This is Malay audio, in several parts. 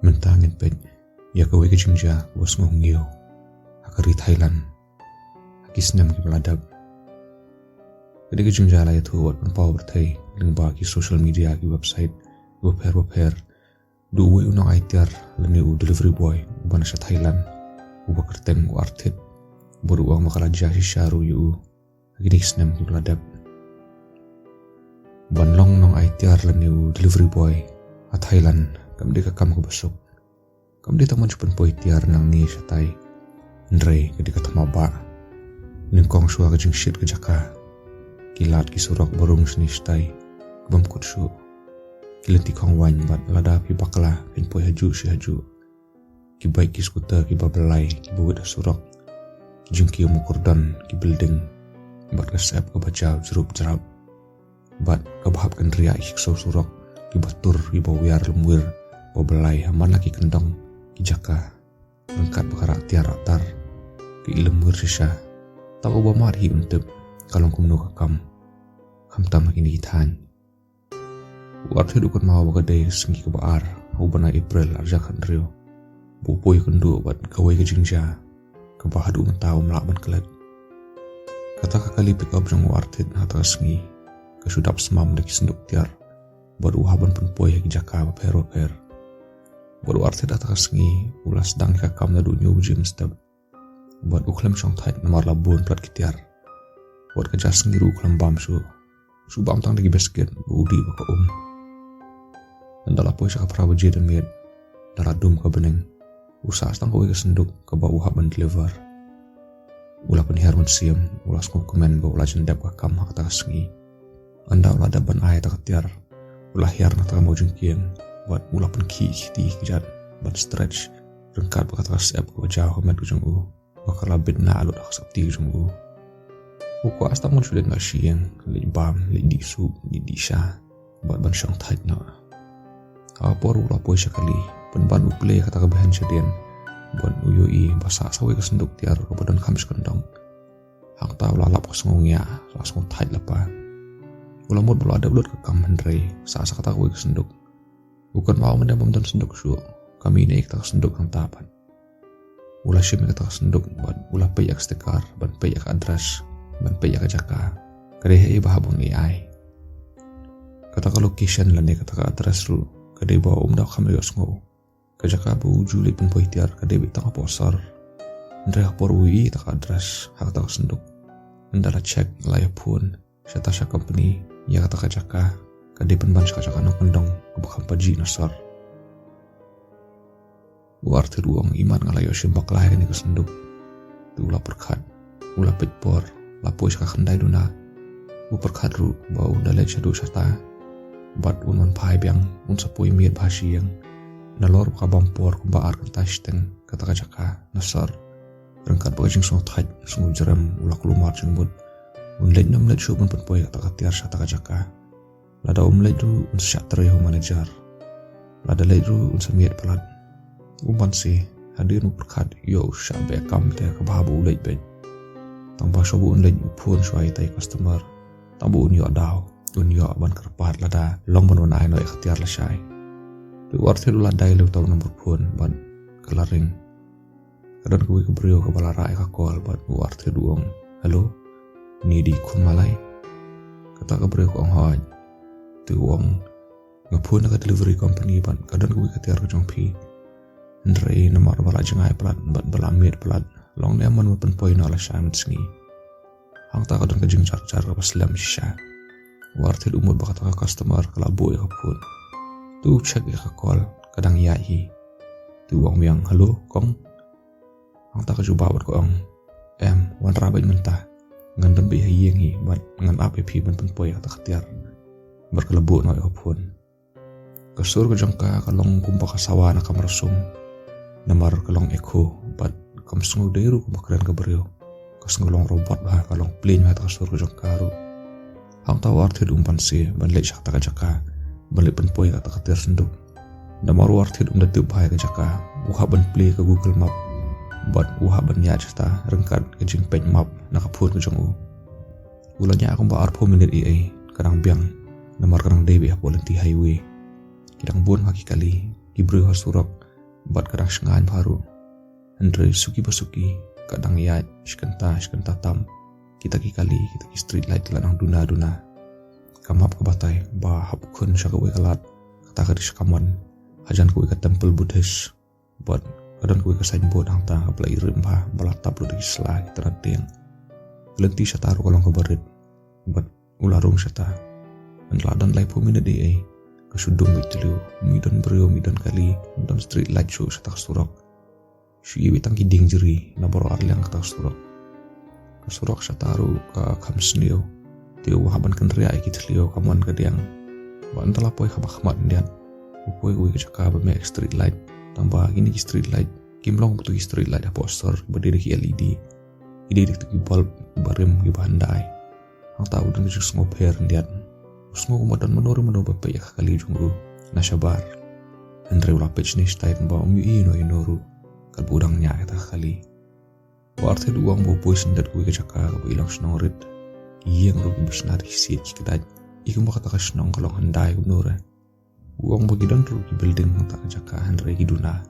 mentangin pet ya kawe ke jingja was ngongyo akari Thailand akisnam ki baladab kadi ke jingja la itu wat penpaw berthai lingba ki social media ki website waper du we unang aitiar lani u delivery boy ubana sa Thailand uba kerten u artit boru uang makalaja si syaru yu agini kisnam ki baladab banlong nong aitiar lani u delivery boy a Thailand kam di kakam ko besok kam di taman chupan poi tiar nang ni satai ndrei kadi katama ba ningkong suwa ka jing shit ka jaka kilat ki surok borung sni stai bam kutsu kilanti kong wan bat lada pi bakla pin poi haju si haju ki bike ki skuter ki babelai ki buwit surok ki jing ki mukurdan ki building bat ka sep ka bajau jerup jerap bat ka bahap kan ria ik so surok ki batur ki bawiyar lemwir babelai haman laki kendong ki jaka lengkat bakara tiar atar ki lemwir sisa tak ubah marhi untuk kalong kumno kakam kamtam lagi ni hitan waktu dukut mau bagadai sengi ke baar ubana April arjakan rio bupoi kendu buat kawai ke jingja ke bahadu mentau melaban kelat kata kakali pick up jang wartit hata sengi kesudap semam deki senduk tiar buat uhaban penpoi hagi jaka per baru arti datang sengi ulas sedang kakam na dunia ujim step buat uklam syong tait namar labun plat kitiar buat kejar sengi ru uklam bam su bam tang lagi basket budi baka andala poi saka prabu jeda miet daradum ka beneng usah stang kowe kesenduk ke bau haban deliver ula penihar siam ulas ko komen ba ula jendep kakam hak ta sengi anda ula daban ai ta ketiar ulah hiar na ta mau jengkieng buat mula pun ki ti kejat ban stretch rengkat bakat rasep ko jauh met ujung u bakal labit na alut ak sakti ujung u ko asta mun sulit na siang li bam li disu li disha buat ban syang tait na apor ula poi sekali pen ban u play kata kebahan sedien buat uyoi basa sawe kesenduk tiar ko badan kamis kendong hang ta lalap ko sengongya langsung tait lapa ula mod bulu ada bulat ke kam hendrei sa kata ko kesenduk bukan mau mendam dan senduk su kami ini kita senduk ang tapan ulah syim kita senduk ban ulah payak stekar ban payak address ban payak jaka kadai bahabon AI kata ka location lane kata ka address ru kadai bawa dah kami yosngo ka jaka bu juli pun poitiar kadai bitang posar ndre por ui tak address hak tak senduk ndala check laya pun syata company ya kata ka jaka kadai penban sekacak anak kendong kebakam paji nasar warti ruang iman ngalayo simbak lahir ni kesenduk tu ula perkat ula pejpor lapoi sekak kendai duna u perkat ru bau dalai syadu syata bat unman pai biang unsapoi miet bahasi yang nalor kabampor kumbaar kertas teng kata kajaka nasar rengkat bagajing song taj sung jeram ula kelumar jengbut unlet nam let syubun penpoi kata katiar syata kajaka lada umlay ru unsyak tereho manager lada lay ru unsamiat pelat umpan si hadir nu perkat yo syak bekam te kebahabu ulay ben tambah sobu unlay upun suai tai customer tambu unyo daw unyo ban kerpat lada long ban ai no ikhtiar la syai tu warti lu ladai lu tau nomor pun ban kelaring kadang kuwi kebrio ke balara ka call ban warti duong halo ni di kumalai kata kebrio ko hoj uang ngapun ka delivery company ban kadang kuwi katiar ko jongpi ndrei nomor bala jengai plat bat balamit plat long ne man pen point ala syam sengi hang ta kadang kajing car pas lam sha warti umur bakat ka customer kala boy kapun tu check ka call kadang yahi tu uang yang halo kong hang ta ka juba bat ko ang wan rabai mentah ngan dembe hiyengi bat ngan app ban pen point ta katiar berkelebu no pun kasur ke jangka kalong kumpa kasawa na kamarasum namar kalong eko bat kam sungu deru kumakran ke beriu kasngulong robot bah kalong plane hat kasur ke jangka ru hang tahu arti umpan si ban lek syakta ka jaka ban lek penpoi kata katir senduk namar arti da tub bah ka jaka uha ban play ke Google Map bat uha ban ya jata rengkat ke jing page map na kapun ke jangu ulanya aku ba arpo minit EA kadang biang namar kadang dewi boleh di highway kidang bon kaki kali kibru hasurok bat kadang sengain baru. Andre suki basuki kadang ya skenta tam kita kali kita ki street light lanang duna kamap ke batai ba hapukun syakawe kalat kata kadis kaman hajan kuwe ke temple Buddhis bat kadang kuwe ke signboard hang ta apla irim ba balatap lu di sela kita radeng lenti sataru kolong ke barit bat ularung sata dan lai pumina di ai kesudung bitlu midon brio midon kali dan street light show sata surok syi witang kiding jeri naboro arliang kata surok sataru ka kamsnio tio haban kendria ikit lio kamuan kadiang ba antala poi khabat ndian upoi gue kecaka ba mek street light tambah gini street light kimlong tu street light poster berdiri ki LED ide dik tu bulb barem ki bandai ang tahu dan jus ngoper ndian usngo kumadan menori menoba pe ya kali jungru nashabar andre ula page ni stait ba ino inoru kal budangnya kata kali warte duang bo boy sendat gue kecaka ba ilang snorit yang rugi bisnar hisit kita ikum kata kasnong kalong handai kumnore uang bagi dan rugi building tak kecaka andre giduna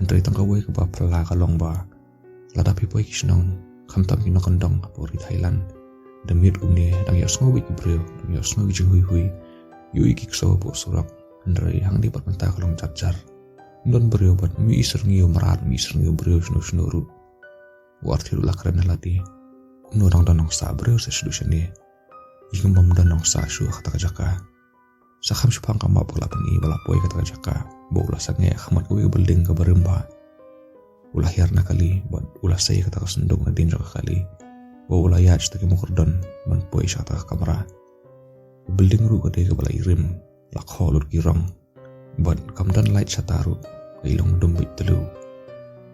andre tangkawe ke ba pela kalong ba ladapi poi kisnong kamtam kino kandong apori Thailand demit umne dang yos ngowi kibreo dang yos ngowi hui yui kikso bo surak andre hang di pat menta kalong cacar don breo bat mi isur ngiu marat mi isur ngiu breo snuru warti la kren lati kuno dang danong sa breo se solusione ikum bam danong sa shu kata jaka sakham shupang kama bola pani bala poi kata jaka bo ulah sange khamat kuwi building ka baremba ulah yarna kali bat ulah sai kata sendong na din kali bo ulah yaj ta mo kordon man poi sha ta kamera building ru ka de ka bala irim la kholur kirang bat kamdan light sataru ilong dombit telu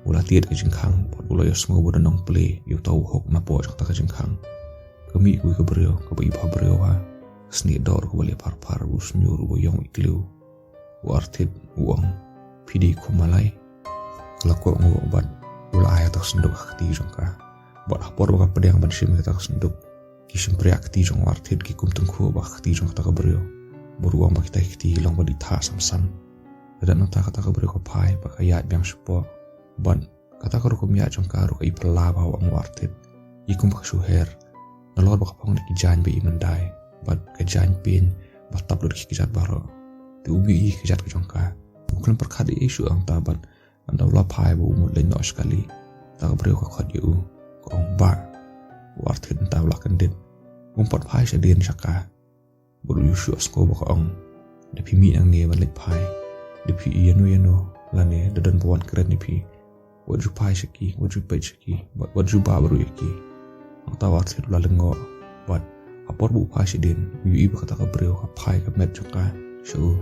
ulah tiad ka jingkhang pot ulah yo semua bodan nong play yo tau hok na po ta ka jingkhang kami ku ka brio ka ba iba brio ha sni dor ko bali par us nyur bo yong iklu wartit uang pidi ko malai kala ko ngo bat ulah aya ta senduk khti jongka bat apor ba pedang ban sim ta senduk kisim priak ti jong wartit ki kum tengku ba khti jong ta ka brio boruang ba kita khti long ba di tha samsam dan nanta kata ka beri ko pai ba kayat biang supo ban kata ka ru ko mia jong ka ru ka ipla ba wa wartit ikum ba suher nalor ba ka pang ki jan be imandai bat ka jan pin ba tap lu ki jat baro tu ubi ki jat ka jong ka bukan perkhat isu ang tabat anda ula pai ba umut le no sekali ta ka beri ko khat yu ko ba wartit ta ula kendit umpat pai sedien saka buru yusu asko ba ka ong de pimi ang ne ba lek pai Dipi yano lane dadan buan keren dipi waju pai shaki waju page shaki waju baru yaki ang tawat sir lalengo but apor bu pai sidin yu ibu kata ka breo ka pai ka met joka shau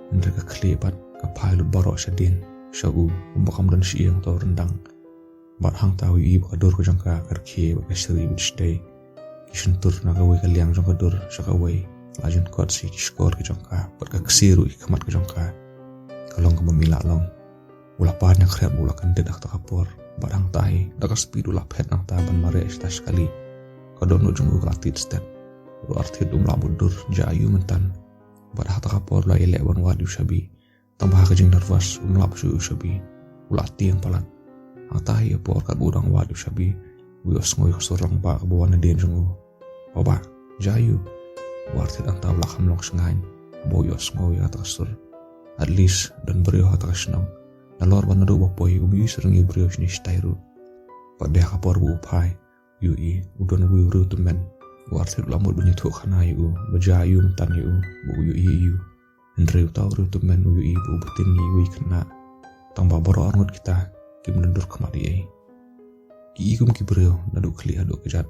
ndre ka kle bat ka pai lu baro shadin shau umbakam dan siang to rendang but hang tahu ibu ka dor ko jangka karke ba seri bit stay kishin tur na ka we ka liang jangka dor shaka we lajen kot si kiskor ki jangka bat ka ksiru ikamat ka jangka kalong ka mamila long ulah pan yang kreat ulah kan dedak ta kapor barang tahi dakas speed ulah pet nang taban mare esta sekali kadon ujung ulah tit step ulah arti dum la budur jayu mentan bar hata kapor la ele wan wadu shabi tambah ka jing nervous umlap su shabi ulah tiang palat hatahi apor kat budang wadu shabi wios ngoy sorang ba ka bawan den jungu oba jayu warti ang taw la kamlong sengain boyos ngoy ata sur at least dan beriau hata kasnong nalor banado bapoi ubi sering beriau ni stairu pada kapor bu pai yui udon wiru temen warti lamut bunyi tu khana yu bajayu mentan yu bu yu ndreu taw ru temen yui bu betin ni wi kena tambah boro arngut kita kim nendur kemari ai ki ikum ki beriau nadu kli adu kejat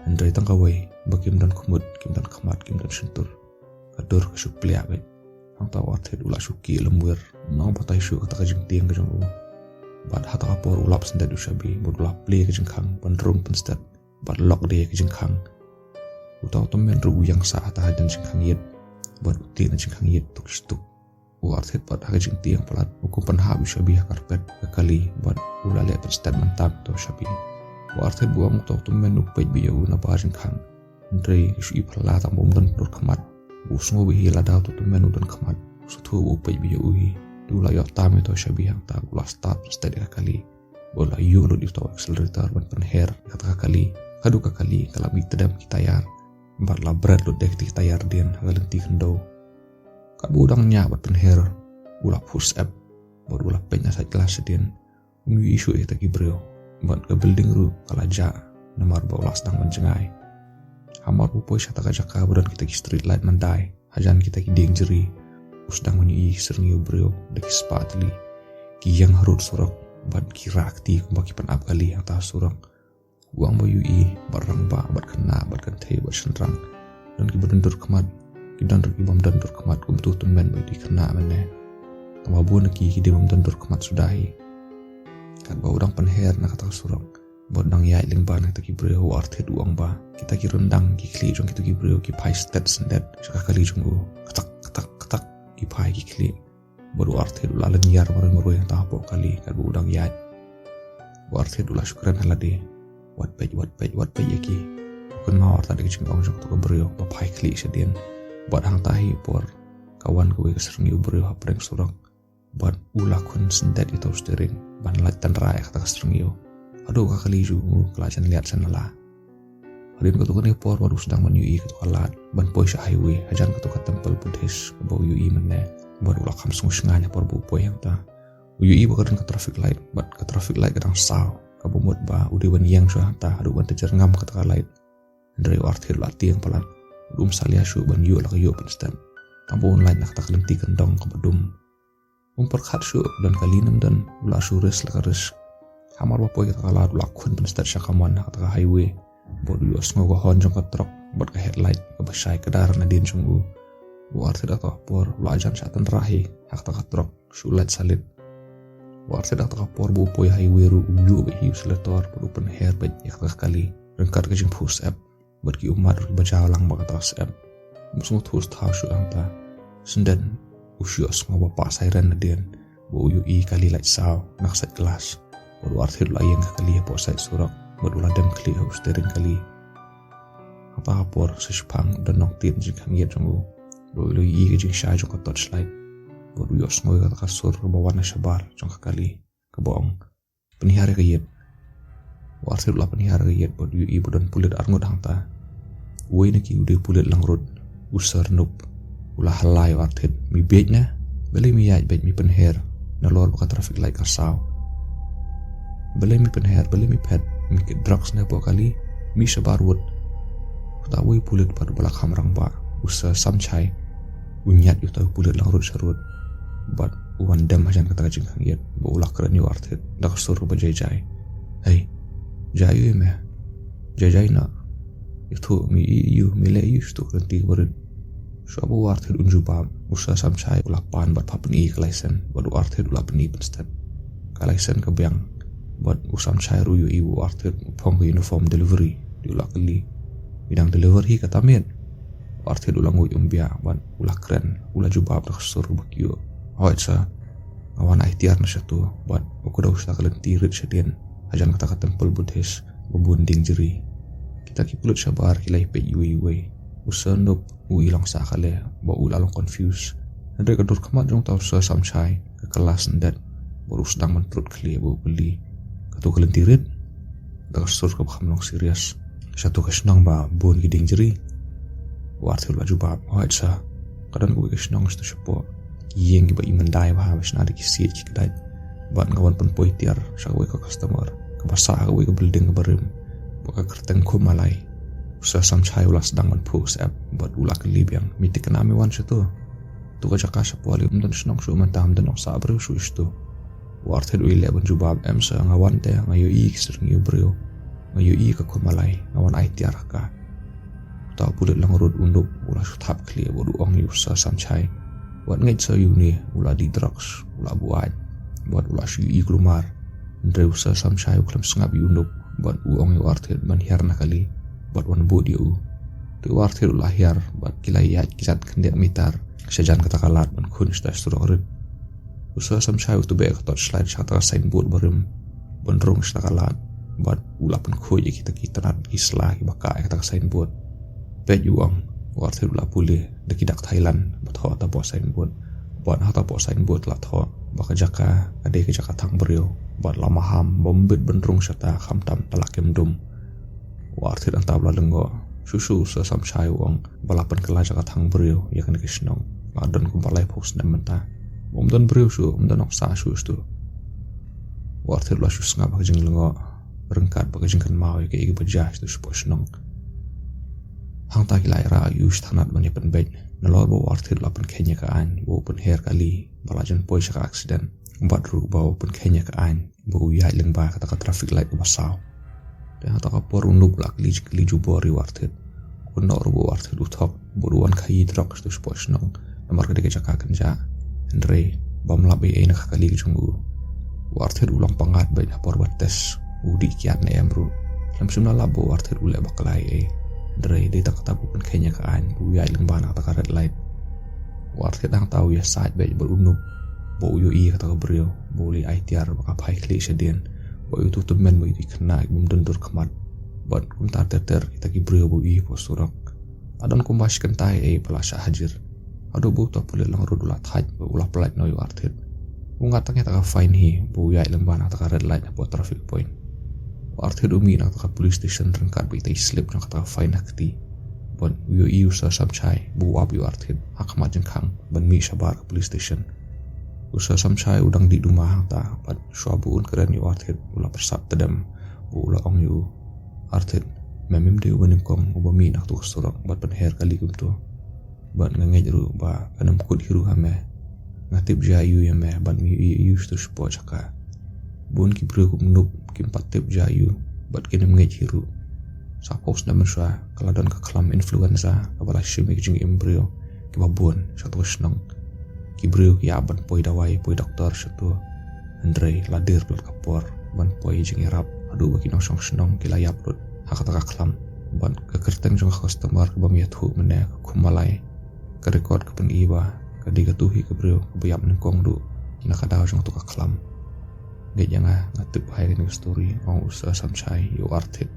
ndrei tangkawai bakim dan kumut kim dan kemat kim dan sentur kadur kesupli abet ang tawat head ula suki lembuer nang patai su kata kajing tiang kajang u bad hata kapor ulap sendat usabi bud ulap play kajing kang pandrung penstat bad lock de kajing kang utaw temen ru yang sa hata dan jing kang yet bad uti na jing kang yet tuk stuk uart head bad kajing tiang palat ukum panha usabi karpet kali bad ula le penstat mantap to usabi uart head buang utaw temen upay biya na bajing kang ndrei isu ipala tam bom dan dur kamat usngo bihi ladaw to menu dan kamat sutu upay biya uhi Dula yo tam itu syabih yang tak gula start steady kali. Bola yu lu di accelerator ban penher kata kali. Kadu kali kalau mi tedam kita yar. Empat labrat lu dek kita yar dian galenti kendo. Kak budangnya bat penher gula push up. Baru gula penya sa kelas dian. Ungi isu eta gibreo. Ban ke building ru kalaja namar bola sedang menjengai. Hamar pupoi syata kajaka budan kita ki street light mandai. Hajan kita ki deng jeri. Sedang menyui sering brio deki sepatli. Ki yang harut surak ban kirakti kumbaki penap kali yang tah surak. Uang bayui barang ba bat kena bat kente bat senrang. Dan ki berdendur kemat. Ki dandur ki bam dandur kemat kum tutun ben bay di kena mene. Tama buan ki di bam dandur kemat sudahi. Kat ba udang penher nak kata surak. Bodang yai ling ba nak ki brio artet uang ba. Kita ki rendang ki kli jong kita ki brio ki pai stat sendet. Sekali jong ketak ketak ipai ki kli baru arti dulu ala nyar baru yang tahu kali kan udang yat arti dulu syukuran halade wat pej yaki bukan mau arti dek cingkong jok tu brio bapai kli sedian buat hang tahi por kawan gue keseringi brio hapreng surang buat ulakun sendet itu steering ban latan rai kata keseringi aduh kakali ju kelajan lihat sana lah. Hadin ketukan ni por baru sedang menyui ketukalat ban poi sa highway hajan ketukat temple Buddhis bau yui menne baru ulah kam sungus nganya por bu poi yang ta yui bakaran ke traffic light bat ke traffic light kadang saw kabumut ba udi ban yang so ta adu ban tejer ngam ketuka light dari artil lati yang pelan salia syu ban yu la yu penstan tampun light nak tak lenti kendong ke bedum perkhat syu dan kalinem dan ulah suris la karis hamar ba poi ketukalat ulah kun penstan syakaman ketuka highway buat yos ngogohon jong ke truk buat ke headlight ke besai ke darah nadin sungguh buat tidak tahu por belajar saatan terakhir hak tak truk sulit salit buat tidak tahu por bu poi highway ru uju behiu seletor per open hair bet yak kali rengkar ke jeng push up buat ki umat ru baca lang bak atas app musuh terus tahu su anta sendan usios ngoba pak sairan nadin bu ui kali light saw nak set kelas buat tidak layang kali po side surak barulah dem kali harus steering kali apa por sespang dan noktin jing hangiat jonggu baru i jing sha jong touchlight baru yos ngoi kata kasur bawana sabar jong kali keboong penihara kayet wartir lah penihara kayet baru i budan pulit arngut hangta woi neki udah pulit langrut usar nup ulah halai wartir mi bednya beli mi yait bed mi penher nalor baka traffic light kasaw beli mi penher beli mi pet mikir drugs na po kali mi sabarwot tahu pulit pada belakang rang ba usa samchai unyat yu tahu pulit langrut sarut bat uan dem hajan kata jing hangiat ba ulah keren yu artet dak sur ba jai hey jai me jai na itu mi yu mile yu stu kanti barid so abu artet unju ba usa samchai ulah pan bat papni kalaisen ba artet ulah peni penstat kalaisen ke biang buat usam cairu yu ibu artit pong uniform delivery diulah kali bidang delivery kata men artit ulang umbia buat ulah keren ulah jubab dak sur bakio hoit sa awan ikhtiar na satu buat aku dah usah kalian tirit sedian ajan kata temple Buddhis bebunding jeri kita kipulut sabar kilai pe yu usandop ilang sakale ba ulalong confuse ndre kadur kamat jong tau sa samchai ke kelas ndat baru sedang mentrut kali bu beli tu kalian tirit dak sur ke khamlong serius satu kesnang ba bon giding jeri wartul baju ba hoit sa kadan gue kesnang stu sepo yeng ba imandai ba habis na dik si kidai ban ngawan pun poitiar sa gue ke customer ke basa gue ke building ke barim buka kerteng ko malai usa samchai ulas sedang man post app buat ulah ke libyang mitik kenami wan situ tu ka jaka sa poli dan senang su mantam dan sa abru su istu warted uile ban jubab emsa ngawan te ngayo i sering yu brio ngayo i ka kumalai ngawan ai tiar ka ta pulit lang rod unduk ulah thap kli bodu ong yu sa samchai wat ngai sa yu ni ulah di drugs ulah buat buat ulah syu i klumar ndre usa samchai uklam sngap unduk buat uong yu warted man hiarna kali buat wan bodi u tu warted ulah hiar buat kilai ya kisat kendia mitar sejan kata kalat ban kun sta strorit usaha samchai tu be ka touchlight chata signboard barim bandrong stakalat bat ulapan khoi kita nat isla ki baka kata signboard pe yuang warthir ula pule de kidak Thailand bat ho ta bo signboard bat ha ta bo signboard la tho baka jaka ade ke jaka thang brio bat lamaham bombit benrung sata khamtam talakem dum warthit antabla lengo susu sa samchai wong balapan kala jaka thang brio yakan kisnong ladon ku balai phos nementa bomdon brio su bomdon oksa su stu warthit la su snga baka jing lengo rengkat baka jing kan mau ke igi bajas tu sposnong hang ta kilai ra yus thanat bani pen bej nalor bo warthit la pen kenya ka an bo pen her kali balajan poi saka accident badru bo pen kenya ka an bo yai leng ba kata traffic light basaw dan hata ka por unuk lak li jubori warthit kunor bo warthit uthok boruan khai drok tu sposnong namar ka de jaka kanja andre bam labe ena kali junggu warthit ulang pangat bej por bates udi kiat ne emru lamsumna labo warthit ule baklai Dre dia tak tahu pun kayaknya kaan buaya ilang bana kata red light. Warga tak tahu ya saat baik berunuk. Bau yo iya kata beliau boleh ITR maka baik li sedien. Bau itu temen bau itu kena ibum dundur kemat. Buat kumtar terter kita beliau bau iya posurok. Adon kumbas kentai pelasya hadir. Aduh bau tak boleh lang rodulat haj bau ulah pelat noi warga. Ungatangnya tak fine hi buaya ilang bana kata red light buat traffic point. Warthit umi nak taka police station rengkat bita slip nak taka fine nakti bon yo iu sa samchai bu ab yo warthit hakma jengkang ban mi sabar ke police station usa samchai udang di rumah ta pat swabu un keren yo warthit ula persap tedam bu ula ong yo warthit memim de ubanim kong ubami nak tu surak bat penher kali gumtu ban ngangej ru ba kanam kut hiru hame ngatip jayu ya me ban mi yu stu spo chaka bun ki bro kumnup kim patip jayu bat kinem ngej hiru sapos na mensha kaladon ka klam influenza kabala shimik jing embryo ki babun satu snong ki bro ki aban poi dawai poi doktor satu andre ladir bil kapor ban poi jing irap adu baki nosong snong ki layap lut hakata ka klam ban ka kerteng jong customer ka bamiat hu mene kumalai ka record ka pen iba ka diga tuhi ka bro bayap nengkong du nakadaw jong tu ka klam Gaya nga ngatip hai ni story mau usaha samsai yo artit